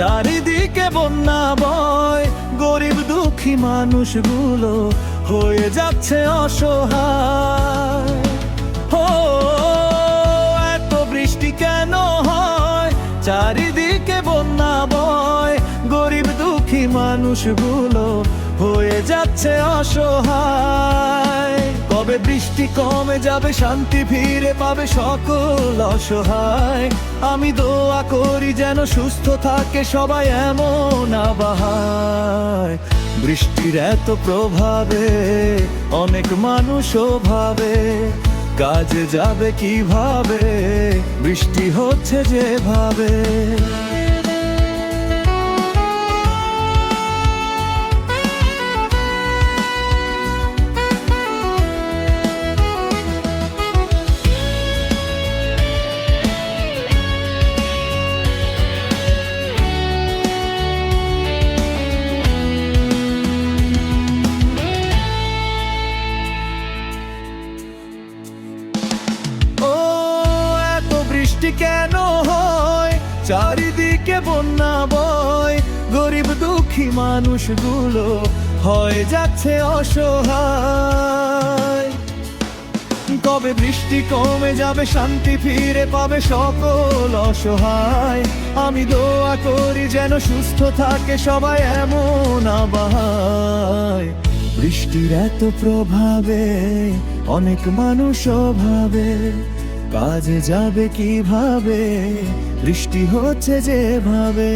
চারিদিকে বন্যা বয়, গরিব দুঃখী মানুষগুলো হয়ে যাচ্ছে অসহায়। ও এত বৃষ্টি কেন হয়, চারিদিকে বন্যা বয়, গরিব দুঃখী মানুষগুলো হয়ে যাচ্ছে অসহায়। কবে বৃষ্টি কমে যাবে, শান্তি ফিরে পাবে সকল অসহায়। আমি দোয়া করি যেন সুস্থ থাকে সবাই এমন আবহাওয়ায়। বৃষ্টির এত প্রভাবে অনেক মানুষও ভাবে, কাজে যাবে কিভাবে, বৃষ্টি হচ্ছে যেভাবে। বৃষ্টি কেন হয়, চারিদিকে বন্যা বয়, গরিব দুঃখী মানুষগুলো হয়ে যাচ্ছে অসহায়। কবে বৃষ্টি কমে যাবে, শান্তি ফিরে পাবে সকল অসহায়। আমি দোয়া করি যেন সুস্থ থাকে সবাই এমন আবহাওয়ায়। বৃষ্টির এত প্রভাবে অনেক মানুষও ভাবে, কাজে যাবে কিভাবে, বৃষ্টি হচ্ছে যেভাবে।